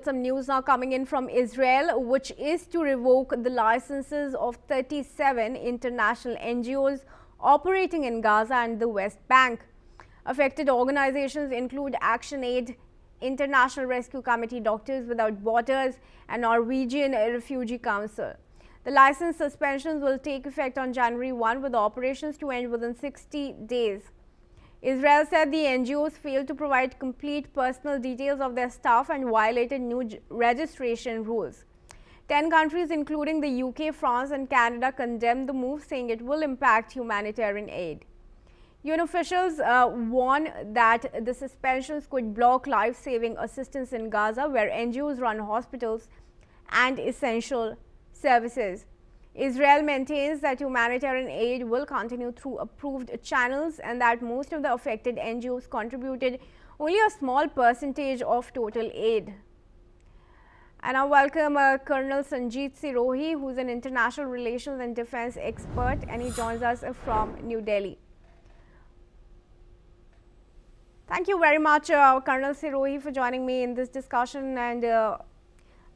Some news now coming in from Israel, which is to revoke the licenses of 37 international NGOs operating in Gaza and the West Bank. Affected organizations include ActionAid, International Rescue Committee, Doctors Without Borders, and Norwegian Refugee Council. The license suspensions will take effect on January 1, with operations to end within 60 days. Israel said the NGOs failed to provide complete personal details of their staff and violated new registration rules. 10 countries, including the UK, France and Canada, condemned the move, saying it will impact humanitarian aid. UN officials warn that the suspensions could block life-saving assistance in Gaza, where NGOs run hospitals and essential services. Israel maintains that humanitarian aid will continue through approved channels and that most of the affected NGOs contributed only a small percentage of total aid. And I welcome Colonel Sanjeet Sirohi, who is an international relations and defense expert, and he joins us from New Delhi. Thank you very much, Colonel Sirohi, for joining me in this discussion, and a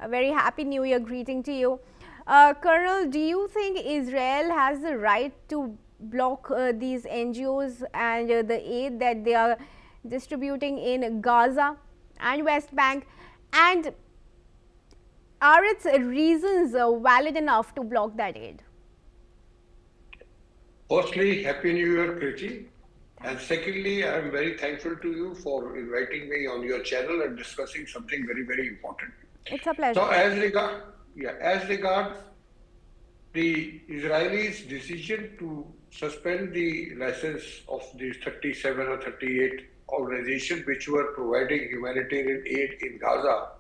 very happy New Year greeting to you. Colonel, do you think Israel has the right to block these NGOs and the aid that they are distributing in Gaza and West Bank? And are its reasons valid enough to block that aid? Firstly, Happy New Year, Kriti. And secondly, I am very thankful to you for inviting me on your channel and discussing something very, very important. It's a pleasure. So as regards the Israelis' decision to suspend the license of these 37 or 38 organizations which were providing humanitarian aid in Gaza,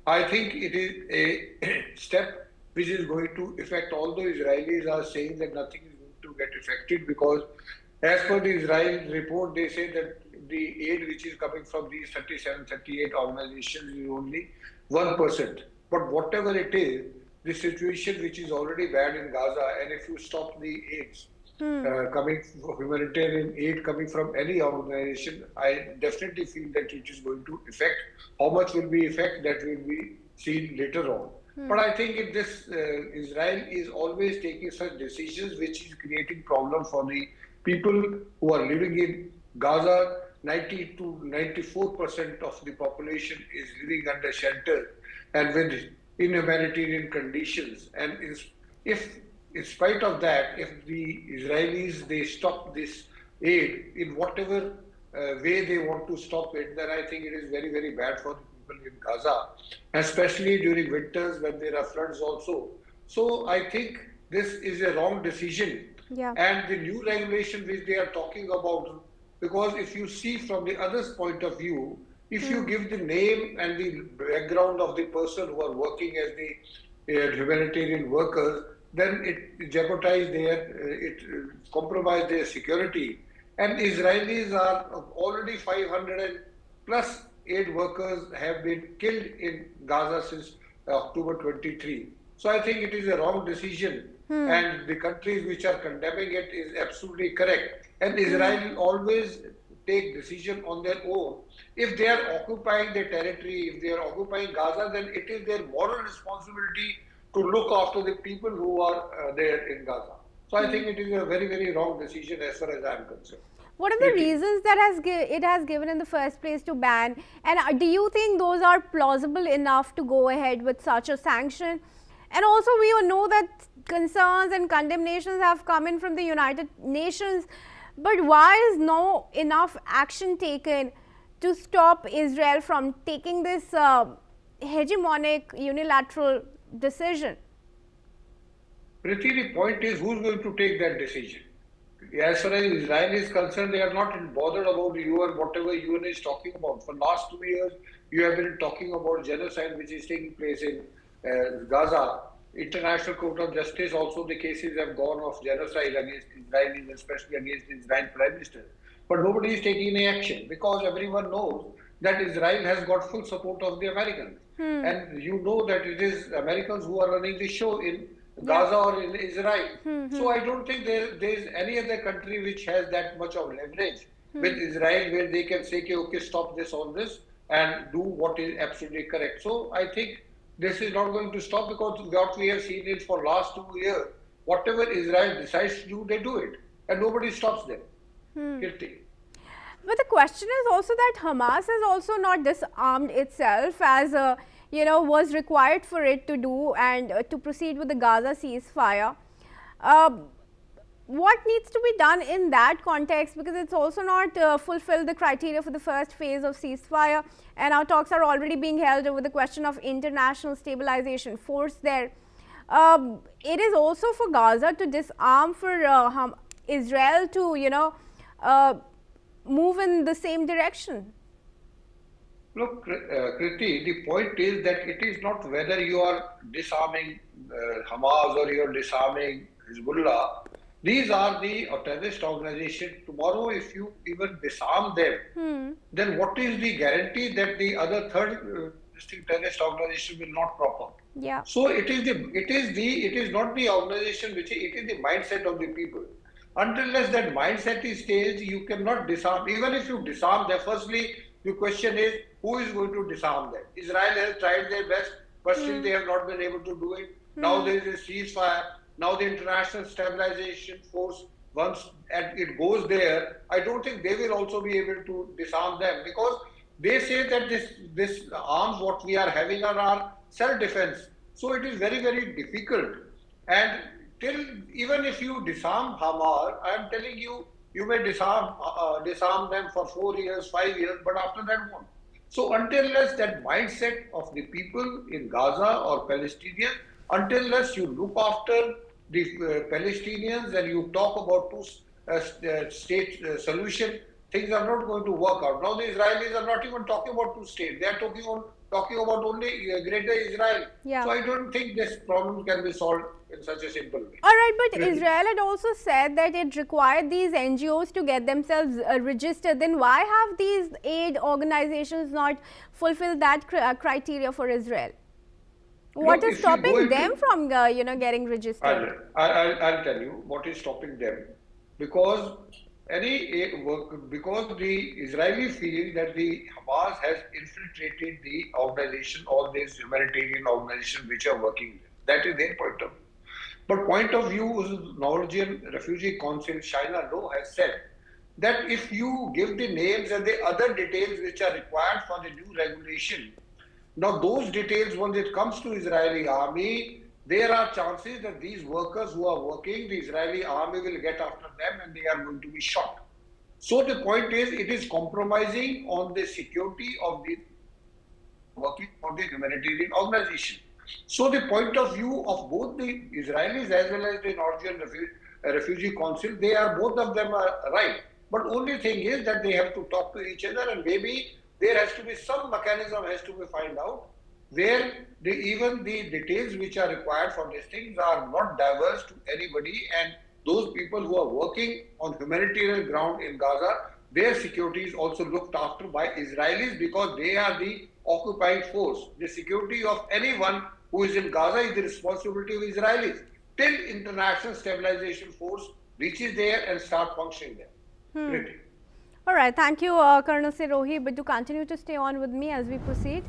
I think it is a step which is going to affect, although Israelis are saying that nothing is going to get affected, because as per the Israel report, they say that the aid which is coming from these 37, 38 organizations is only 1%. But whatever it is, the situation which is already bad in Gaza, and if you stop the aids coming, humanitarian aid coming from any organization, I definitely feel that it is going to affect. How much will be affect, that will be seen later on. But I think Israel is always taking such decisions which is creating problem for the people who are living in Gaza. 90 to 94% of the population is living under shelter and with inhumanitarian conditions. And if in spite of that, if the Israelis, they stop this aid in whatever way they want to stop it, then I think it is very, very bad for the people in Gaza, especially during winters when there are floods also. So I think this is a wrong decision. Yeah. And the new regulation which they are talking about, because if you see from the other's point of view, if you give the name and the background of the person who are working as the humanitarian workers, then it jeopardizes it compromises their security. And Israelis are already 500 and plus aid workers have been killed in Gaza since October 23. So I think it is a wrong decision. And the countries which are condemning it is absolutely correct. And Israel always take decision on their own. If they are occupying their territory, if they are occupying Gaza, then it is their moral responsibility to look after the people who are there in Gaza. So I think it is a very, very wrong decision as far as I am concerned. What are the reasons that it has given in the first place to ban? And do you think those are plausible enough to go ahead with such a sanction? And also, we all know that concerns and condemnations have come in from the United Nations. But why is no enough action taken to stop Israel from taking this hegemonic unilateral decision? Priti, the point is, who's going to take that decision? As far as Israel is concerned, they are not bothered about the UN, whatever UN is talking about. For last 2 years, you have been talking about genocide which is taking place in Gaza. International Court of Justice, also the cases have gone of genocide against Israelis, especially against the Israel Prime Minister. But nobody is taking any action because everyone knows that Israel has got full support of the Americans. And you know that it is Americans who are running the show in Gaza or in Israel. So I don't think there is any other country which has that much of leverage with Israel where they can say, okay, stop this on this. and do what is absolutely correct. So I think this is not going to stop, because what we have seen is for last 2 years, whatever Israel decides to do, they do it, and nobody stops them. Kirti. But the question is also that Hamas has also not disarmed itself as was required for it to do and to proceed with the Gaza ceasefire. What needs to be done in that context, because it's also not fulfilled the criteria for the first phase of ceasefire, and our talks are already being held over the question of international stabilization force there. It is also for Gaza to disarm, for Israel to move in the same direction. Look, Kriti, the point is that it is not whether you are disarming Hamas or you are disarming Hezbollah. These are the terrorist organizations. Tomorrow, if you even disarm them, then what is the guarantee that the other third terrorist organization will not crop up? Yeah. So it is not the organization it is the mindset of the people. Until that mindset is staged, you cannot disarm. Even if you disarm them, firstly, the question is who is going to disarm them? Israel has tried their best, but still they have not been able to do it. Now there is a ceasefire. Now the international stabilization force, once it goes there, I don't think they will also be able to disarm them, because they say that this arms what we are having are our self-defense. So it is very, very difficult. And even if you disarm Hamas, I am telling you, you may disarm them for 4 years, 5 years, but after that what? So until that mindset of the people in Gaza or Palestinians, until you look after the Palestinians and you talk about two-state solution, things are not going to work out. Now the Israelis are not even talking about two states; they are talking about only greater Israel. Yeah. So I don't think this problem can be solved in such a simple way. All right, but Israel had also said that it required these NGOs to get themselves registered. Then why have these aid organizations not fulfilled that criteria for Israel? What is stopping them from getting registered? I'll tell you what is stopping them, because because the Israeli feel that the Hamas has infiltrated the organization, all these humanitarian organizations which are working there. That is their point of view. But point of view is Norwegian Refugee Council, China Law has said that if you give the names and the other details which are required for the new regulation, now those details, when it comes to Israeli army, there are chances that these workers who are working, the Israeli army will get after them and they are going to be shot. So the point is, it is compromising on the security of the working for the humanitarian organization. So the point of view of both the Israelis as well as the Norwegian Refugee Council, both of them are right. But only thing is that they have to talk to each other, and maybe there has to be some mechanism has to be found out where even the details which are required for these things are not diverse to anybody, and those people who are working on humanitarian ground in Gaza, their security is also looked after by Israelis, because they are the occupying force. The security of anyone who is in Gaza is the responsibility of Israelis till international stabilization force reaches there and start functioning there. All right, thank you, Colonel Sirohi, but do continue to stay on with me as we proceed.